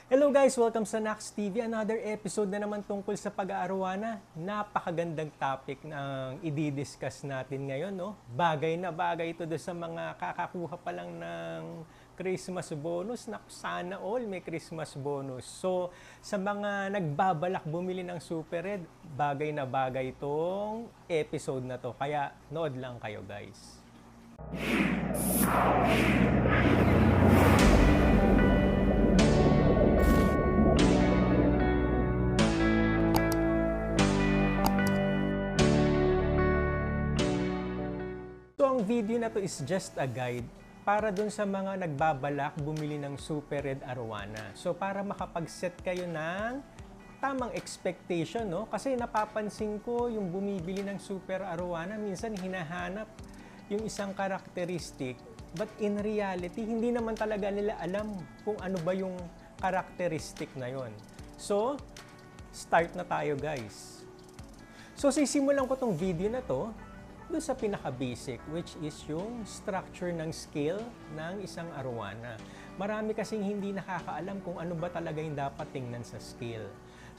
Hello guys! Welcome sa Nax TV. Another episode na naman tungkol sa pag-aarawana. Napakagandang topic na i-discuss natin ngayon. No? Bagay na bagay ito sa mga kakakuha pa lang ng Christmas bonus. Naku, sana all may Christmas bonus. So, sa mga nagbabalak bumili ng Super Red, bagay na bagay itong episode na to. Kaya, nood lang kayo guys. So, ang video na to is just a guide para dun sa mga nagbabalak bumili ng Super Red Arowana. So, para makapag-set kayo ng tamang expectation, no? Kasi napapansin ko yung bumibili ng Super Arowana, minsan hinahanap yung isang karakteristik. But in reality, hindi naman talaga nila alam kung ano ba yung karakteristik na yon. So, start na tayo guys. So, sisimulan ko tong video na to doon sa pinaka-basic, which is yung structure ng scale ng isang arowana. Marami kasing hindi nakakaalam kung ano ba talaga yung dapat tingnan sa scale.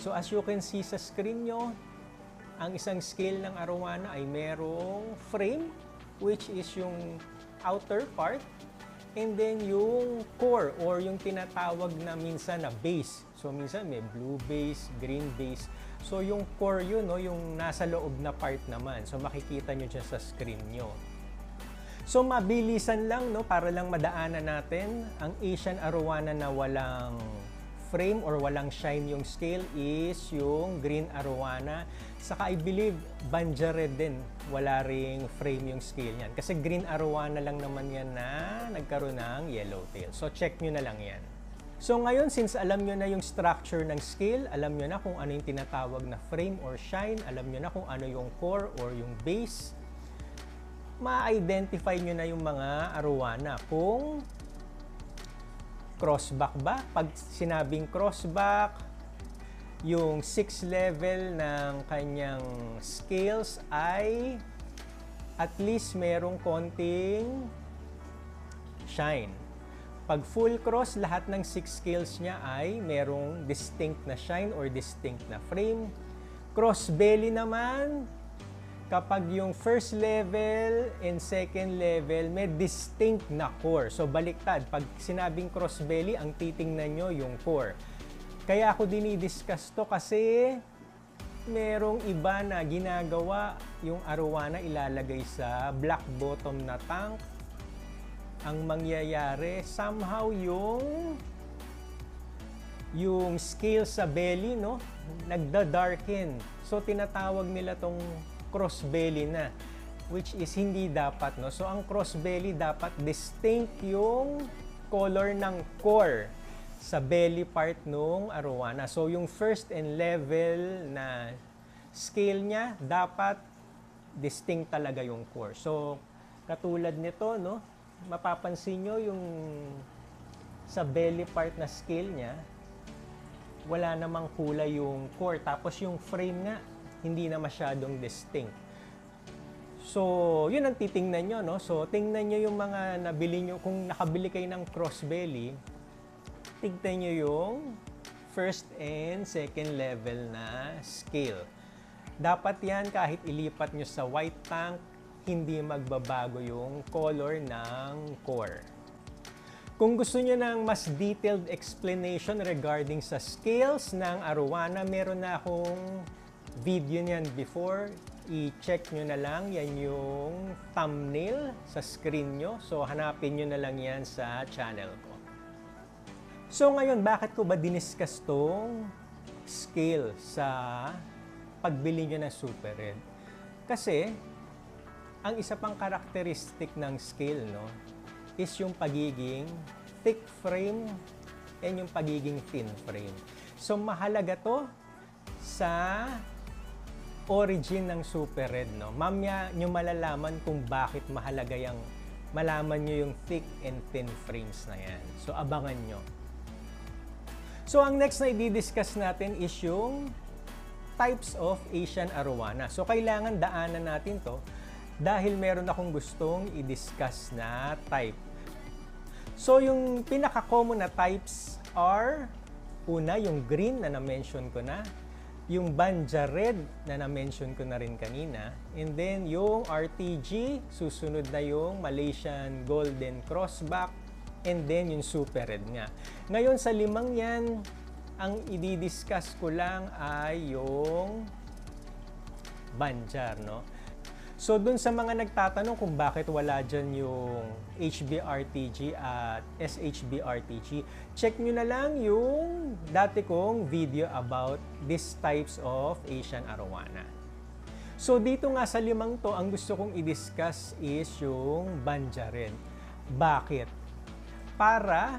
So as you can see sa screen nyo, ang isang scale ng arowana ay merong frame, which is yung outer part, and then yung core or yung tinatawag na minsan na base. So minsan may blue base, green base. So yung core yun, no, yung nasa loob na part naman. So makikita nyo dyan sa screen nyo. So mabilisan lang, no, para lang madaanan natin, ang Asian Arowana na walang frame or walang shine yung scale is yung green arowana. Saka I believe Banja Red din, wala ring frame yung scale niyan. Kasi green arowana lang naman yan na nagkaroon ng yellowtail. So check nyo na lang yan. So ngayon, since alam nyo na yung structure ng scale, alam nyo na kung ano yung tinatawag na frame or shine, alam nyo na kung ano yung core or yung base, ma-identify nyo na yung mga arowana. Kung crossback ba? Pag sinabing crossback, yung 6 level ng kanyang scales ay at least merong konting shine. Pag full cross, lahat ng 6 scales niya ay merong distinct na shine or distinct na frame. Cross belly naman, kapag yung first level and second level, may distinct na core. So baliktad, pag sinabing cross belly, ang titingnan nyo yung core. Kaya ako dinidiscuss to kasi merong iba na ginagawa yung arowana ilalagay sa black bottom na tank. Ang mangyayari, somehow yung scale sa belly, no, nagda-darken. So tinatawag nila tong cross belly na, which is hindi dapat, no. So ang cross belly dapat distinct yung color ng core sa belly part nung arowana. So yung first and level na scale niya dapat distinct talaga yung core. So katulad nito, no, mapapansin nyo yung sa belly part na scale niya, wala namang kulay yung core. Tapos yung frame nga, hindi na masyadong distinct. So, yun ang titingnan nyo, no? So, tingnan nyo yung mga nabili nyo. Kung nakabili kayo ng cross belly, tingnan nyo yung first and second level na scale. Dapat yan kahit ilipat nyo sa white tank, hindi magbabago yung color ng core. Kung gusto niyo ng mas detailed explanation regarding sa scales ng arowana, meron na akong video niyan before. I-check nyo na lang, yan yung thumbnail sa screen nyo. So hanapin nyo na lang yan sa channel ko. So ngayon, bakit ko ba diniscuss tong scale sa pagbili nyo ng Super Red? Kasi ang isa pang karakteristik ng scale, no, is yung pagiging thick frame and yung pagiging thin frame. So mahalaga to sa origin ng Super Red, no. Mamaya nyo malalaman kung bakit mahalaga yung malaman nyo yung thick and thin frames na yan. So abangan nyo. So ang next na i-discuss natin is yung types of Asian arowana. So kailangan daanan natin to dahil meron akong gustong i-discuss na type. So, yung pinaka-common na types are Una, yung green na na-mention ko na, yung Banja Red na na-mention ko na rin kanina, and then yung RTG, susunod na yung Malaysian Golden Crossback, and then yung Super Red nga. Ngayon sa limang yan, ang i-discuss ko lang ay yung Banjar, no? So, dun sa mga nagtatanong kung bakit wala dyan yung HBRTG at SHBRTG, check nyo na lang yung dati kong video about these types of Asian arowana. So, dito nga sa limang to, ang gusto kong i-discuss is yung Banja Red. Bakit? Para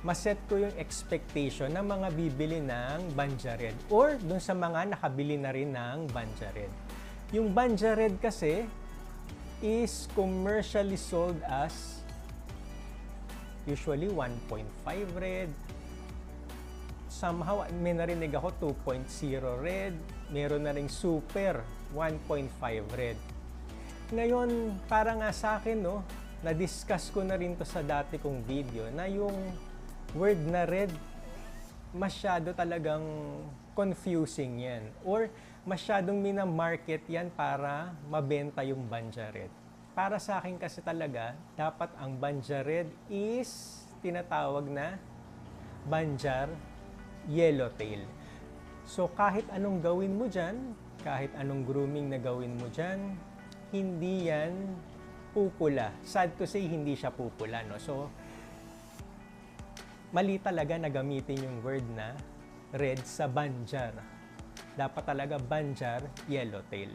maset ko yung expectation ng mga bibili ng Banja Red or dun sa mga nakabili na rin ng Banja Red. Yung Banja Red kasi is commercially sold as usually 1.5 red. Somehow, may narinig ako 2.0 red. Meron na ring super 1.5 red. Ngayon, para nga sa akin, no, na-discuss ko na rin to sa dati kong video na yung word na red, masyado talagang confusing yan. Or masyadong mina-market yan para mabenta yung Banja Red. Para sa akin kasi talaga, dapat ang Banja Red is tinatawag na Banjar Yellowtail. So kahit anong gawin mo dyan, kahit anong grooming na gawin mo dyan, hindi yan pupula. Sad to say, hindi siya pupula, no? So, mali talaga na gamitin yung word na red sa Banjar. Dapat talaga Banjar Yellowtail.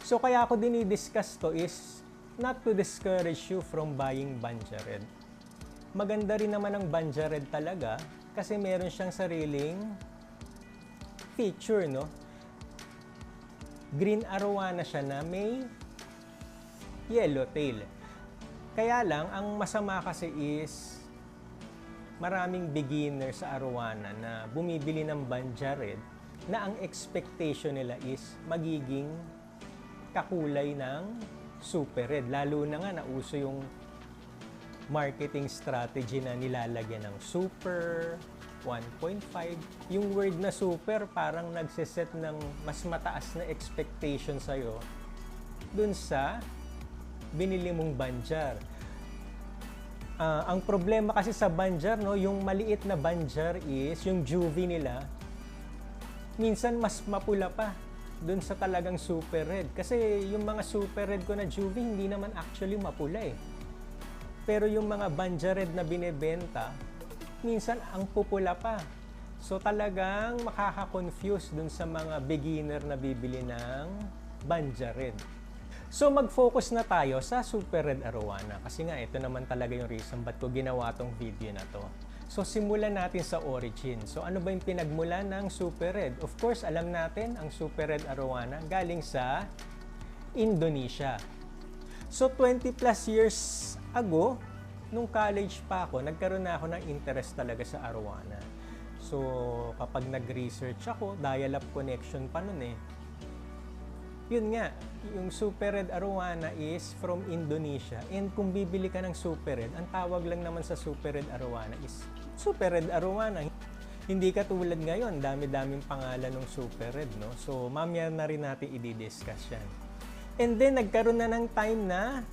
So kaya ako din i-discuss to is not to discourage you from buying Banja Red. Maganda rin naman ang Banja Red talaga kasi meron siyang sariling feature, no? Green arowana siya na may yellowtail. Kaya lang, ang masama kasi is maraming beginner sa arowana na bumibili ng Banja Red na ang expectation nila is magiging kakulay ng Super Red. Lalo na nga nauso yung marketing strategy na nilalagyan ng Super, 1.5. Yung word na Super parang nagsiset ng mas mataas na expectation sa'yo dun sa binili mong Banjar. Ang problema kasi sa Banjar, no, yung maliit na Banjar is yung juvie nila minsan mas mapula pa dun sa talagang Super Red. Kasi yung mga Super Red ko na juvie, hindi naman actually mapula eh. Pero yung mga Banja Red na binebenta, minsan ang pupula pa. So talagang makaka-confuse dun sa mga beginner na bibili ng Banja Red. So mag-focus na tayo sa Super Red Arowana. Kasi nga ito naman talaga yung reason ba't ko ginawa tong video na to. So, simulan natin sa origin. So, ano ba yung pinagmula ng Super Red? Of course, alam natin, ang Super Red Arowana galing sa Indonesia. So, 20 plus years ago, nung college pa ako, nagkaroon na ako ng interest talaga sa arowana. So, kapag nag-research ako, dial-up connection pa nun eh. Yun nga, yung Super Red Arowana is from Indonesia. And kung bibili ka ng Super Red, ang tawag lang naman sa Super Red Arowana is Super Red Arowana. Hindi katulad ngayon, dami-daming pangalan ng Super Red, no? So, mamaya na rin natin i-discuss yan. And then, nagkaroon na ng time na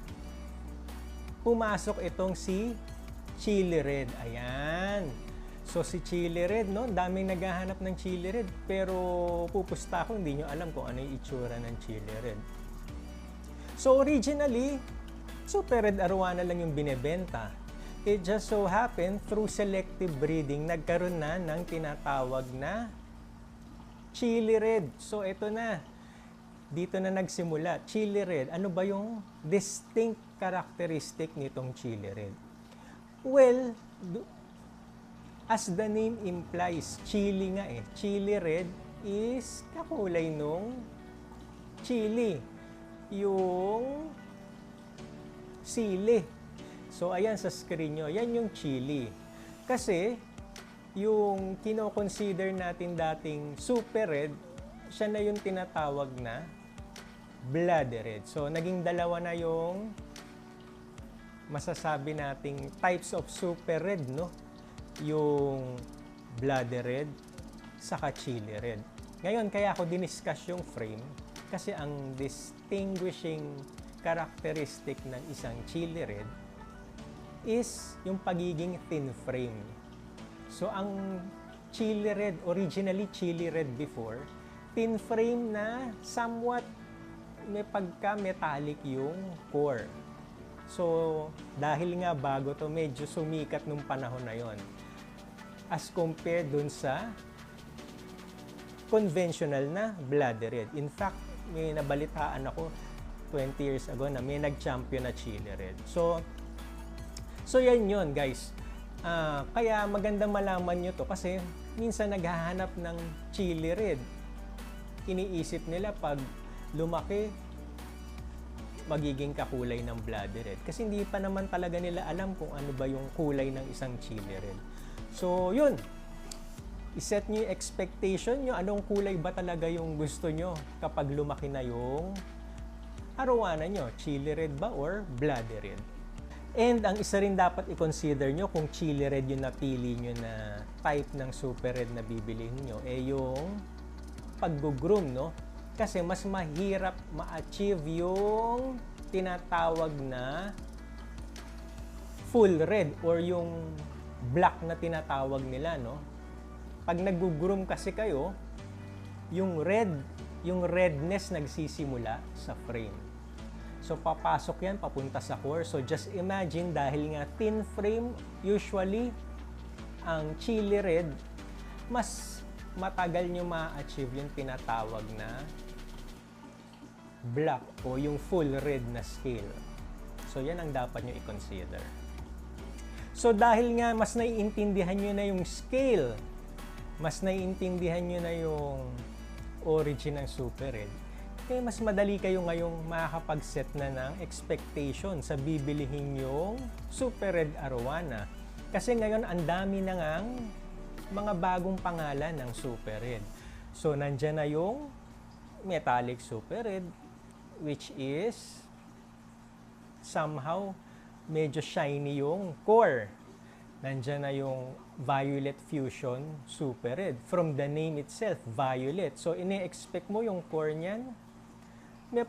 pumasok itong si Chili Red. Ayan. So, si Chili Red, no? Daming naghahanap ng Chili Red. Pero, pupusta ako, hindi nyo alam kung ano yung itsura ng Chili Red. So, originally, Super Red Arowana lang yung binebenta. It just so happened, through selective breeding, nagkaroon na ng tinatawag na Chili Red. So, ito na. Dito na nagsimula. Chili Red. Ano ba yung distinct characteristic nitong Chili Red? Well, as the name implies, chili nga eh. Chili Red is kakulay nung chili. Yung sili. So, ayan sa screen nyo. Yan yung chili. Kasi, yung kino-consider natin dating Super Red, siya na yung tinatawag na Blood Red. So, naging dalawa na yung masasabi nating types of Super Red, no? Yung bloody red, saka chili red. Ngayon, kaya ako diniscuss yung frame kasi ang distinguishing characteristic ng isang chili red is yung pagiging thin frame. So, ang chili red, originally chili red before, thin frame na somewhat may pagka-metallic yung core. So, dahil nga bago to, medyo sumikat nung panahon na yon as compared dun sa conventional na bloody red. In fact, may nabalitaan ako 20 years ago na may nag-champion na chili red. So yan yun, guys. Kaya maganda malaman nyo to kasi minsan naghahanap ng chili red. Iniisip nila pag lumaki, magiging kakulay ng bloody red. Kasi hindi pa naman talaga nila alam kung ano ba yung kulay ng isang chili red. So, yun. I-set nyo yung expectation nyo. Anong kulay ba talaga yung gusto nyo kapag lumaki na yung arowana nyo? Chili red ba or bloody red? And ang isa rin dapat i-consider nyo kung chili red yung napili nyo na type ng super red na bibilihin nyo, yung pag-groom, no? Kasi mas mahirap ma-achieve yung tinatawag na full red or yung black na tinatawag nila, no? Pag nag-groom kasi kayo, yung redness nagsisimula sa frame. So, papasok yan, papunta sa core. So, just imagine, dahil nga thin frame, usually, ang chili red, mas matagal nyo ma-achieve yung tinatawag na black o yung full red na scale. So, yan ang dapat nyo i-consider. So, dahil nga mas naiintindihan nyo na yung scale, mas naiintindihan nyo na yung origin ng super red, kaya mas madali kayo ngayong makakapag-set na ng expectation sa bibilihin yung super red arowana. Kasi ngayon, ang dami na ngang mga bagong pangalan ng super red. So, nandyan na yung metallic super red, which is somehow medyo shiny yung core. Nandyan na yung violet fusion super red. From the name itself, violet. So, ini-expect mo yung core niyan, may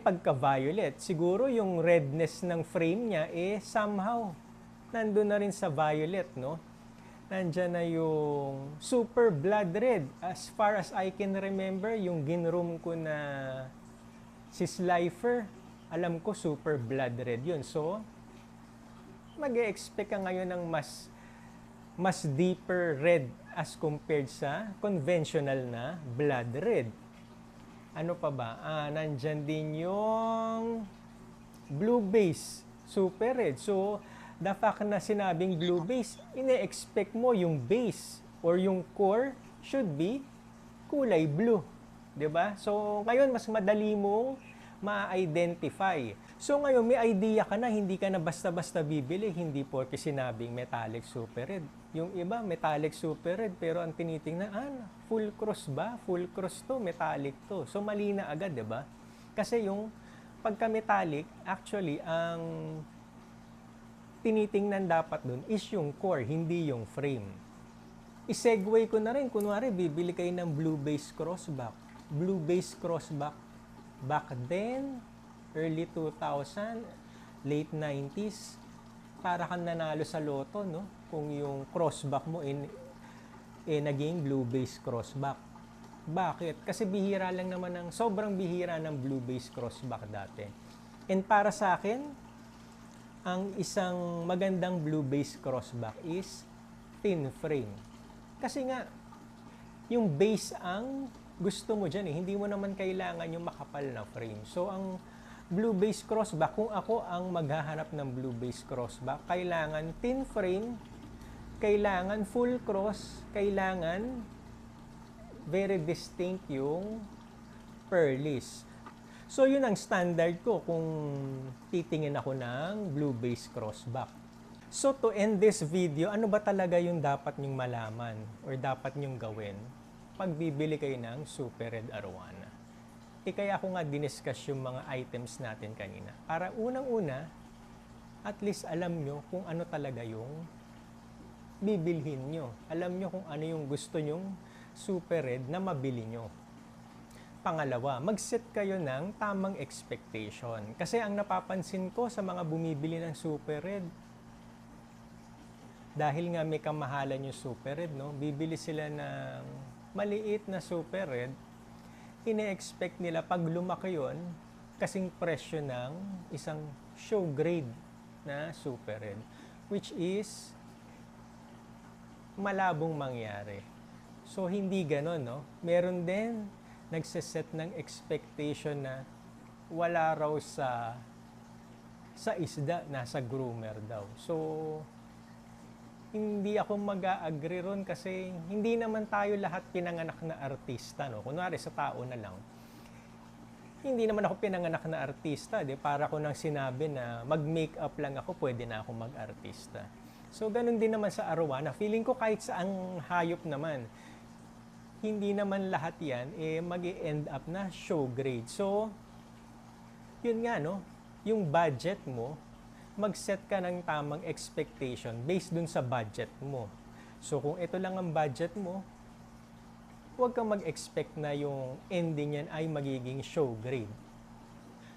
pagka-violet. Siguro yung redness ng frame niya, somehow, nandun na rin sa violet, no? Nandyan na yung super blood red. As far as I can remember, yung ginroom ko na si Slifer, alam ko super blood red yun. So, mag-e-expect ka ngayon ng mas deeper red as compared sa conventional na blood red. Ano pa ba? Nandyan din yung blue base, super red. So, the fact na sinabing blue base, ine-expect mo yung base or yung core should be kulay blue. 'Di ba? So, ngayon mas madali mong ma-identify. So ngayon, may idea ka na, hindi ka na basta-basta bibili, hindi porke sinabing metallic super red. Yung iba, metallic super red, pero ang tinitingnan, full cross ba? Full cross to, metallic to. So mali na agad, di ba? Kasi yung pagka-metallic, actually, ang tinitingnan dapat dun is yung core, hindi yung frame. I-segue ko na rin, kunwari, bibili kayo ng blue base crossback. Blue base crossback, back then, early 2000, late 90s, para kang nanalo sa loto, no? Kung yung crossback mo naging blue base crossback. Bakit? Kasi bihira lang naman sobrang bihira ng blue base crossback dati. And para sa akin, ang isang magandang blue base crossback is thin frame. Kasi nga, yung base ang gusto mo dyan Hindi mo naman kailangan yung makapal na frame. So, ang blue base crossback, kung ako ang maghahanap ng blue base crossback, kailangan thin frame, kailangan full cross, kailangan very distinct yung pearlies. So, yun ang standard ko kung titingin ako ng blue base crossback. So, to end this video, ano ba talaga yung dapat nyong malaman or dapat nyong gawin pag bibili kayo ng super red arowana? Kaya ako nga diniscuss yung mga items natin kanina. Para unang-una, at least alam nyo kung ano talaga yung bibilhin nyo. Alam nyo kung ano yung gusto nyong super red na mabili nyo. Pangalawa, mag-set kayo ng tamang expectation. Kasi ang napapansin ko sa mga bumibili ng super red, dahil nga may kamahalan yung super red, no? Bibili sila ng maliit na super red, ine-expect nila pag lumaki yun, kasing presyo ng isang show grade na super red, which is malabong mangyari. So, hindi ganon, no? Meron din nagsiset ng expectation na wala raw sa isda, nasa groomer daw. So, hindi ako mag-a-agree ron kasi hindi naman tayo lahat pinanganak na artista, no? Kunwari sa tao na lang. Hindi naman ako pinanganak na artista, di? Para ko nang sinabi na mag-makeup lang ako, pwede na ako mag-artista. So, ganun din naman sa arowana. Feeling ko kahit saang hayop naman, hindi naman lahat yan mag-i-end up na show grade. So, yun nga, no? Yung budget mo, mag-set ka ng tamang expectation based dun sa budget mo. So, kung ito lang ang budget mo, huwag kang mag-expect na yung ending yan ay magiging show grade.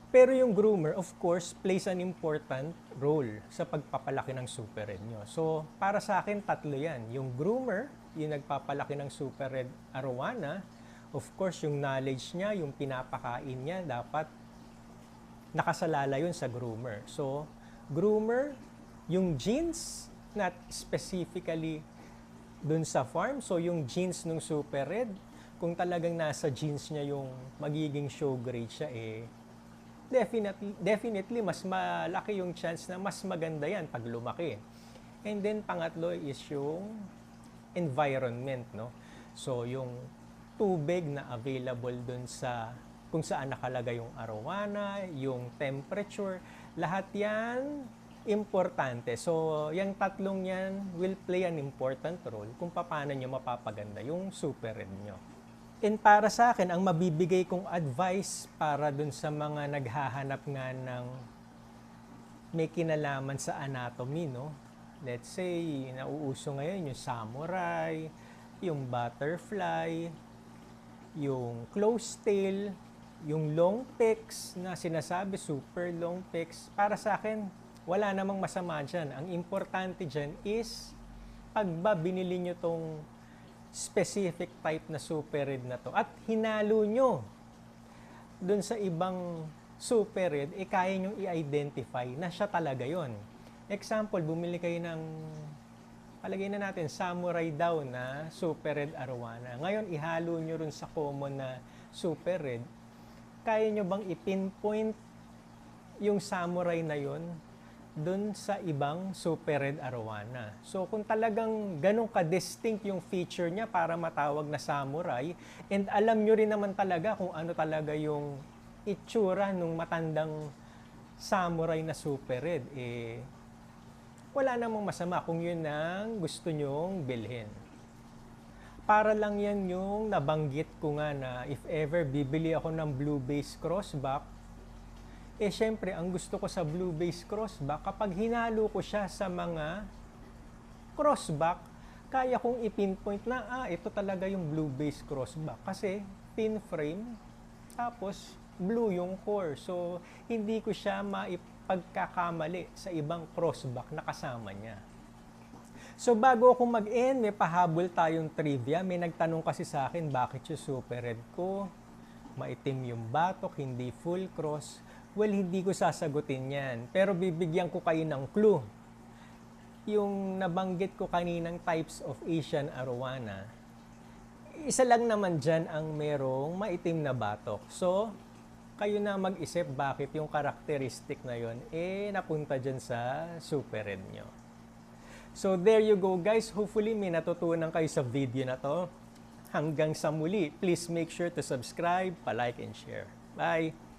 Pero yung groomer, of course, plays an important role sa pagpapalaki ng super red nyo. So, para sa akin, tatlo yan. Yung groomer, yung nagpapalaki ng super red arowana. Of course, yung knowledge niya, yung pinapakain niya, dapat nakasalala yun sa groomer. So, groomer, yung genes, not specifically dun sa farm. So, yung genes ng super red, kung talagang nasa genes niya yung magiging show grade siya, definitely mas malaki yung chance na mas maganda yan pag lumaki. And then, pangatlo is yung environment, no? So, yung tubig na available dun sa kung saan nakalagay yung arowana, yung temperature, lahat yan importante. So, yung tatlong yan will play an important role kung paano nyo mapapaganda yung super red nyo. And para sa akin, ang mabibigay kong advice para dun sa mga naghahanap nga ng may kinalaman sa anatomy, no? Let's say, nauuso ngayon yung samurai, yung butterfly, yung closed tail, yung long pecs na sinasabi, super long pecs. Para sa akin, wala namang masama dyan. Ang importante dyan is, pag ba binili nyo tong specific type na super red na to at hinalo nyo dun sa ibang super red, kaya nyo i-identify na siya talaga yon. Example, bumili kayo ng, palagay na natin, samurai daw na super red arowana. Ngayon, ihalo nyo rin sa common na super red. Kaya nyo bang i-pinpoint yung samurai na yon dun sa ibang super red arowana? So, kung talagang ganun ka-distinct yung feature niya para matawag na samurai, and alam nyo rin naman talaga kung ano talaga yung itsura nung matandang samurai na super red, wala namang masama kung yun ang gusto nyong bilhin. Para lang yan yung nabanggit ko nga na if ever bibili ako ng blue base crossback, syempre ang gusto ko sa blue base crossback, kapag hinalo ko siya sa mga crossback, kaya kong ipinpoint na, ito talaga yung blue base crossback. Kasi pin frame, tapos blue yung core. So, hindi ko siya maipagkakamali sa ibang crossback na kasama niya. So, bago ako mag-end, may pahabol tayong trivia. May nagtanong kasi sa akin, bakit yung super red ko maitim yung batok, hindi full cross? Well, hindi ko sasagutin yan. Pero bibigyan ko kayo ng clue. Yung nabanggit ko kaninang types of Asian arowana, isa lang naman dyan ang merong maitim na batok. So, kayo na mag-isip bakit yung karakteristik na yon napunta dyan sa super red nyo. So, there you go guys. Hopefully, may natutunan kayo sa video na to. Hanggang sa muli, please make sure to subscribe, pa-like, and share. Bye!